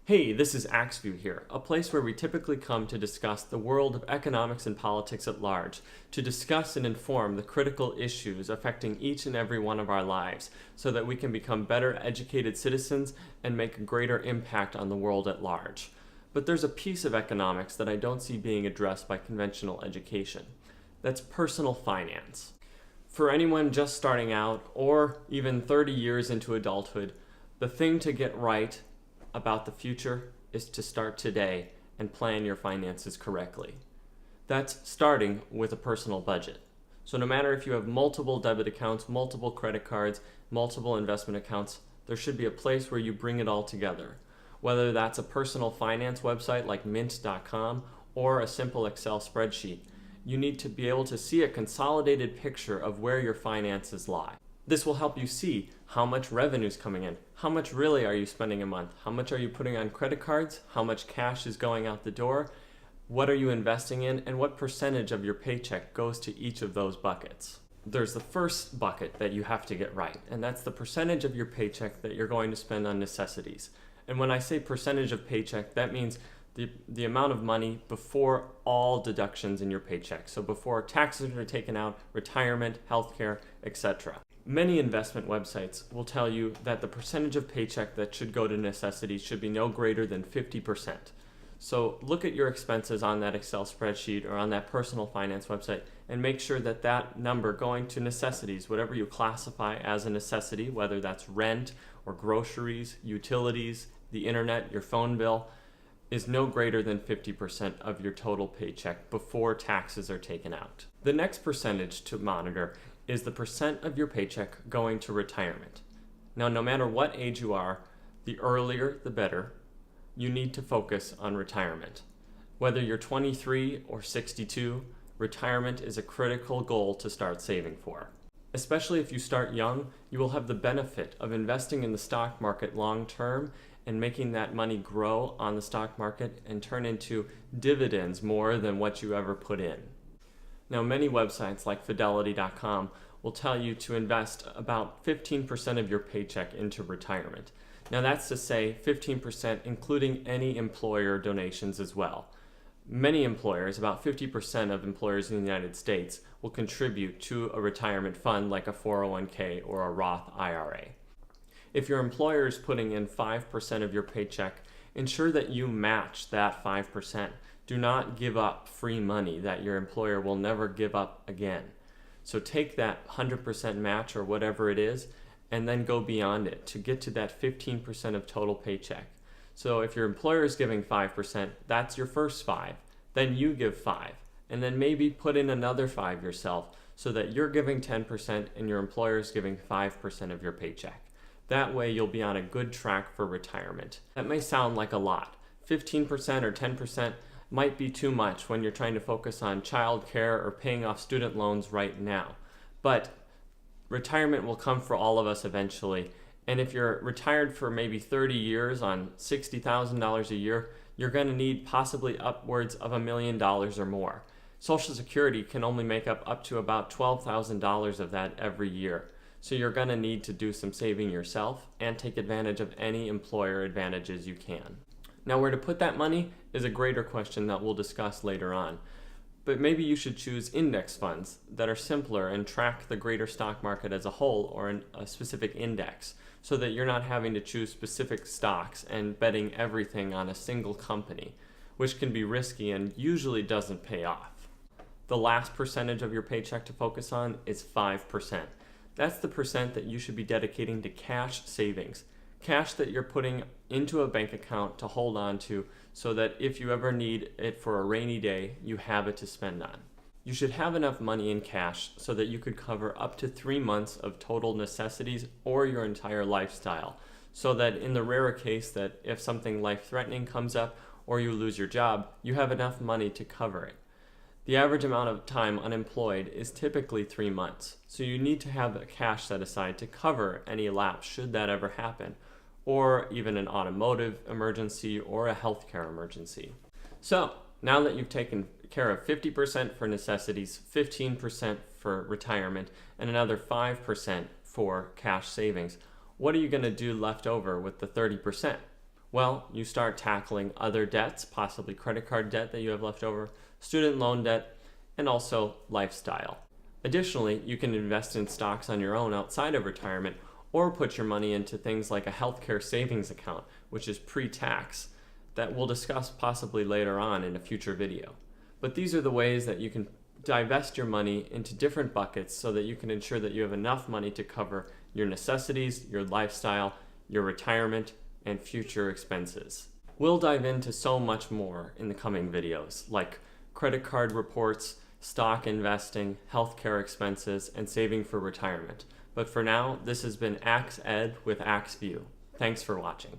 Hey, this is AxView here, a place where we typically come to discuss the world of economics and politics at large, to discuss and inform the critical issues affecting each and every one of our lives, so that we can become better educated citizens and make a greater impact on the world at large. But there's a piece of economics that I don't see being addressed by conventional education. That's personal finance. For anyone just starting out, or even 30 years into adulthood, the thing to get right about the future is to start today and plan your finances correctly. That's starting with a personal budget. So no matter if you have multiple debit accounts, multiple credit cards, multiple investment accounts, there should be a place where you bring it all together. Whether that's a personal finance website like mint.com or a simple Excel spreadsheet, you need to be able to see a consolidated picture of where your finances lie. This will help you see how much revenue is coming in, how much really are you spending a month, how much are you putting on credit cards, how much cash is going out the door, what are you investing in, and what percentage of your paycheck goes to each of those buckets. There's the first bucket that you have to get right, and that's the percentage of your paycheck that you're going to spend on necessities. And when I say percentage of paycheck, that means the amount of money before all deductions in your paycheck. So before taxes are taken out, retirement, healthcare, etc. Many investment websites will tell you that the percentage of paycheck that should go to necessities should be no greater than 50%. So look at your expenses on that Excel spreadsheet or on that personal finance website and make sure that that number going to necessities, whatever you classify as a necessity, whether that's rent or groceries, utilities, the internet, your phone bill, is no greater than 50% of your total paycheck before taxes are taken out. The next percentage to monitor is the percent of your paycheck going to retirement. Now, no matter what age you are, the earlier the better, you need to focus on retirement. Whether you're 23 or 62, retirement is a critical goal to start saving for. Especially if you start young, you will have the benefit of investing in the stock market long term and making that money grow on the stock market and turn into dividends more than what you ever put in. Now, many websites like fidelity.com will tell you to invest about 15% of your paycheck into retirement. Now, that's to say 15% including any employer donations as well. Many employers, about 50% of employers in the United States, will contribute to a retirement fund like a 401k or a Roth IRA. If your employer is putting in 5% of your paycheck, ensure that you match that 5%. Do not give up free money that your employer will never give up again. So take that 100% match or whatever it is, and then go beyond it to get to that 15% of total paycheck. So if your employer is giving 5%, that's your first 5. Then you give 5, and then maybe put in another 5 yourself so that you're giving 10% and your employer is giving 5% of your paycheck. That way you'll be on a good track for retirement. That may sound like a lot. 15% or 10% might be too much when you're trying to focus on childcare or paying off student loans right now. But retirement will come for all of us eventually. And if you're retired for maybe 30 years on $60,000 a year, you're going to need possibly upwards of $1 million or more. Social Security can only make up to about $12,000 of that every year. So you're going to need to do some saving yourself and take advantage of any employer advantages you can. Now, where to put that money is a greater question that we'll discuss later on. But maybe you should choose index funds that are simpler and track the greater stock market as a whole or a specific index, so that you're not having to choose specific stocks and betting everything on a single company, which can be risky and usually doesn't pay off. The last percentage of your paycheck to focus on is 5%. That's the percent that you should be dedicating to cash savings. Cash that you're putting into a bank account to hold on to so that if you ever need it for a rainy day, you have it to spend on. You should have enough money in cash so that you could cover up to 3 months of total necessities or your entire lifestyle, so that in the rare case that if something life-threatening comes up or you lose your job, you have enough money to cover it. The average amount of time unemployed is typically 3 months, so you need to have a cash set aside to cover any lapse should that ever happen, or even an automotive emergency or a healthcare emergency. So, now that you've taken care of 50% for necessities, 15% for retirement, and another 5% for cash savings, what are you going to do left over with the 30%? Well, you start tackling other debts, possibly credit card debt that you have left over, student loan debt, and also lifestyle. Additionally, you can invest in stocks on your own outside of retirement or put your money into things like a healthcare savings account, which is pre-tax, that we'll discuss possibly later on in a future video. But these are the ways that you can divest your money into different buckets so that you can ensure that you have enough money to cover your necessities, your lifestyle, your retirement, and future expenses. We'll dive into so much more in the coming videos, like credit card reports, stock investing, healthcare expenses, and saving for retirement. But for now, this has been Axe Ed with Axe View. Thanks for watching.